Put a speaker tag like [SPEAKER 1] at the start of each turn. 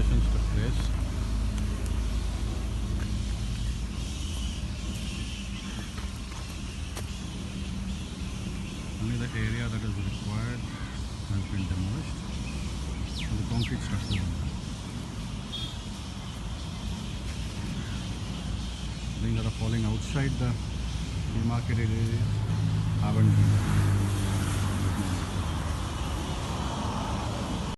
[SPEAKER 1] constructions took place. Only the area that is required has been demolished, and the concrete structure. Things that are falling outside the demarcated area haven't been.